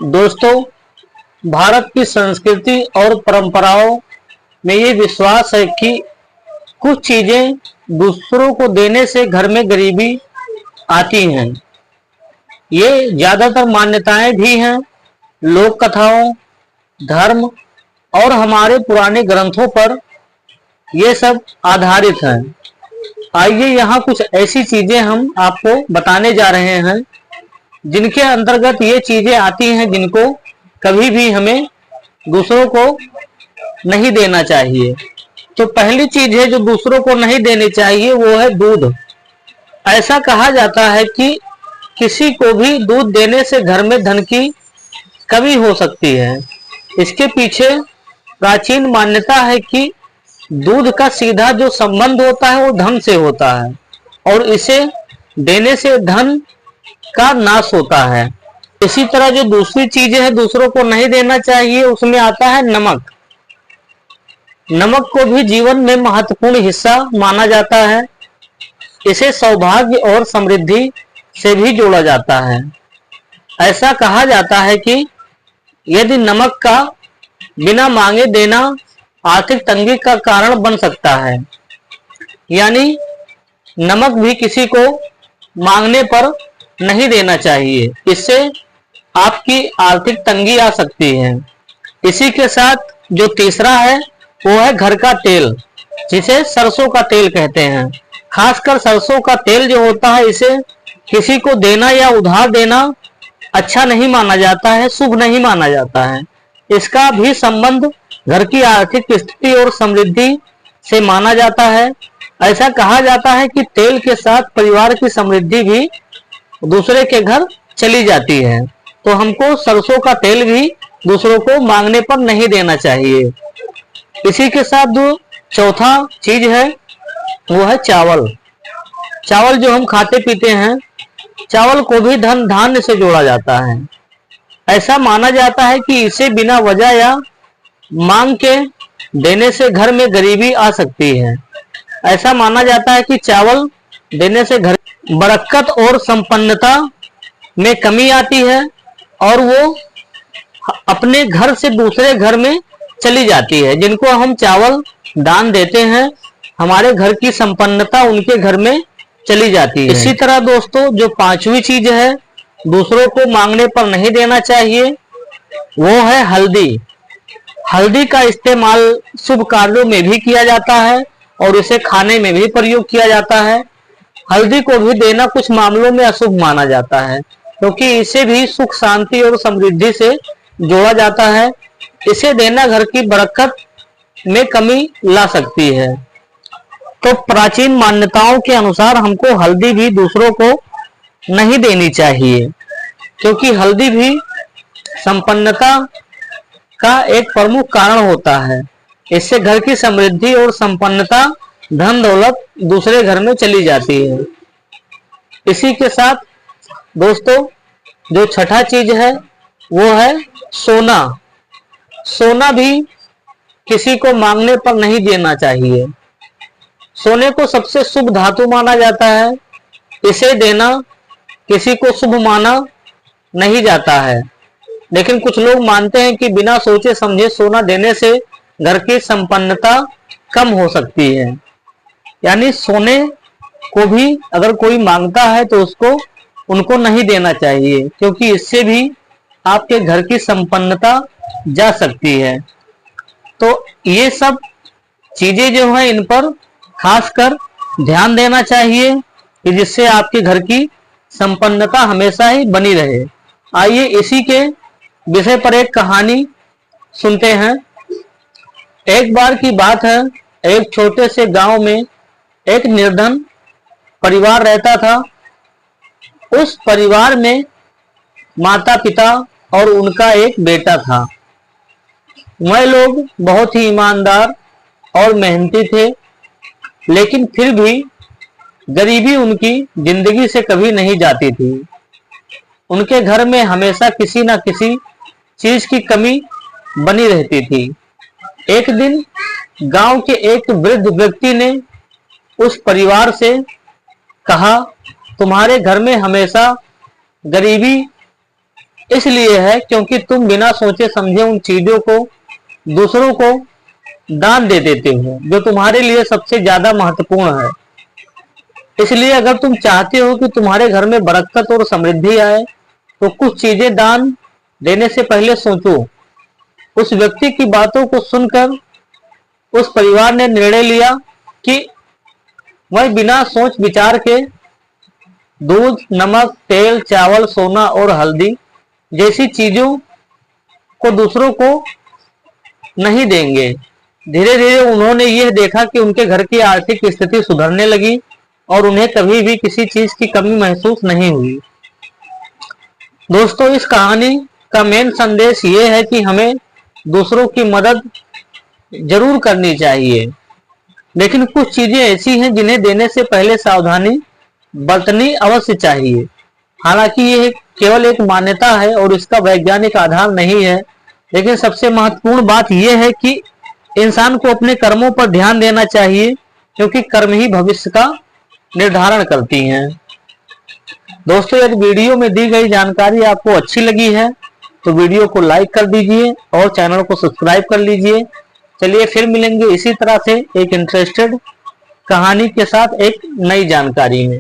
दोस्तों, भारत की संस्कृति और परंपराओं में ये विश्वास है कि कुछ चीजें दूसरों को देने से घर में गरीबी आती हैं। ये ज्यादातर मान्यताएं भी हैं, लोक कथाओं, धर्म और हमारे पुराने ग्रंथों पर ये सब आधारित हैं। आइए यहाँ कुछ ऐसी चीजें हम आपको बताने जा रहे हैं जिनके अंतर्गत ये चीजें आती हैं जिनको कभी भी हमें दूसरों को नहीं देना चाहिए। तो पहली चीज है जो दूसरों को नहीं देनी चाहिए वो है दूध। ऐसा कहा जाता है कि किसी को भी दूध देने से घर में धन की कमी हो सकती है। इसके पीछे प्राचीन मान्यता है कि दूध का सीधा जो संबंध होता है वो धन से होता है और इसे देने से धन का नाश होता है। इसी तरह जो दूसरी चीजें हैं दूसरों को नहीं देना चाहिए उसमें आता है नमक। नमक को भी जीवन में महत्वपूर्ण हिस्सा माना जाता है। इसे सौभाग्य और समृद्धि से भी जोड़ा जाता है। ऐसा कहा जाता है कि यदि नमक का बिना मांगे देना आर्थिक तंगी का कारण बन सकता है, यानी नमक भी किसी को मांगने पर नहीं देना चाहिए, इससे आपकी आर्थिक तंगी आ सकती है। इसी के साथ जो तीसरा है वो है घर का तेल, जिसे सरसों का तेल कहते हैं। खासकर सरसों का तेल जो होता है इसे किसी को देना या उधार देना अच्छा नहीं माना जाता है, शुभ नहीं माना जाता है। इसका भी संबंध घर की आर्थिक स्थिति और समृद्धि से माना जाता है। ऐसा कहा जाता है कि तेल के साथ परिवार की समृद्धि भी दूसरे के घर चली जाती है। तो हमको सरसों का तेल भी दूसरों को मांगने पर नहीं देना चाहिए। इसी के साथ जो चौथा चीज है वो है चावल। चावल जो हम खाते पीते हैं, चावल को भी धन धान्य से जोड़ा जाता है। ऐसा माना जाता है कि इसे बिना वजह या मांग के देने से घर में गरीबी आ सकती है। ऐसा माना जाता है कि चावल देने से घर बरकत और संपन्नता में कमी आती है और वो अपने घर से दूसरे घर में चली जाती है। जिनको हम चावल दान देते हैं हमारे घर की संपन्नता उनके घर में चली जाती है। इसी तरह दोस्तों जो पांचवी चीज है दूसरों को मांगने पर नहीं देना चाहिए वो है हल्दी। हल्दी का इस्तेमाल शुभ कार्यों में भी किया जाता है और इसे खाने में भी प्रयोग किया जाता है। हल्दी को भी देना कुछ मामलों में अशुभ माना जाता है क्योंकि इसे भी सुख शांति और समृद्धि से जोड़ा जाता है। इसे देना घर की बरकत में कमी ला सकती है। तो प्राचीन मान्यताओं के अनुसार हमको हल्दी भी दूसरों को नहीं देनी चाहिए क्योंकि हल्दी भी संपन्नता का एक प्रमुख कारण होता है। इससे घर की समृद्धि और संपन्नता धन दौलत दूसरे घर में चली जाती है। इसी के साथ दोस्तों जो छठा चीज है वो है सोना। सोना भी किसी को मांगने पर नहीं देना चाहिए। सोने को सबसे शुभ धातु माना जाता है। इसे देना किसी को शुभ माना नहीं जाता है, लेकिन कुछ लोग मानते हैं कि बिना सोचे समझे सोना देने से घर की संपन्नता कम हो सकती है। यानी सोने को भी अगर कोई मांगता है तो उनको नहीं देना चाहिए क्योंकि इससे भी आपके घर की संपन्नता जा सकती है। तो ये सब चीजें जो हैं इन पर खासकर ध्यान देना चाहिए कि जिससे आपके घर की संपन्नता हमेशा ही बनी रहे। आइए इसी के विषय पर एक कहानी सुनते हैं। एक बार की बात है, एक छोटे से गांव में एक निर्धन परिवार रहता था। उस परिवार में माता पिता और उनका एक बेटा था। वह लोग बहुत ही ईमानदार और मेहनती थे, लेकिन फिर भी गरीबी उनकी जिंदगी से कभी नहीं जाती थी। उनके घर में हमेशा किसी न किसी चीज की कमी बनी रहती थी। एक दिन गांव के एक वृद्ध व्यक्ति ने उस परिवार से कहा, तुम्हारे घर में हमेशा गरीबी इसलिए है क्योंकि तुम बिना सोचे समझे उन चीजों को दूसरों को दान दे देते हो जो तुम्हारे लिए सबसे ज्यादा महत्वपूर्ण है। इसलिए अगर तुम चाहते हो कि तुम्हारे घर में बरकत और समृद्धि आए तो कुछ चीजें दान देने से पहले सोचो। उस व्यक्ति की बातों को सुनकर उस परिवार ने निर्णय लिया कि वह बिना सोच विचार के दूध, नमक, तेल, चावल, सोना और हल्दी जैसी चीजों को दूसरों को नहीं देंगे। धीरे धीरे उन्होंने यह देखा कि उनके घर की आर्थिक स्थिति सुधरने लगी और उन्हें कभी भी किसी चीज की कमी महसूस नहीं हुई। दोस्तों, इस कहानी का मेन संदेश ये है कि हमें दूसरों की मदद जरूर करनी चाहिए, लेकिन कुछ चीजें ऐसी हैं जिन्हें देने से पहले सावधानी बरतनी अवश्य चाहिए। हालांकि यह केवल एक मान्यता है और इसका वैज्ञानिक आधार नहीं है, लेकिन सबसे महत्वपूर्ण बात यह है कि इंसान को अपने कर्मों पर ध्यान देना चाहिए, क्योंकि कर्म ही भविष्य का निर्धारण करती हैं। दोस्तों, यदि वीडियो में दी गई जानकारी आपको अच्छी लगी है तो वीडियो को लाइक कर दीजिए और चैनल को सब्सक्राइब कर लीजिए। चलिए फिर मिलेंगे इसी तरह से एक इंटरेस्टेड कहानी के साथ एक नई जानकारी में।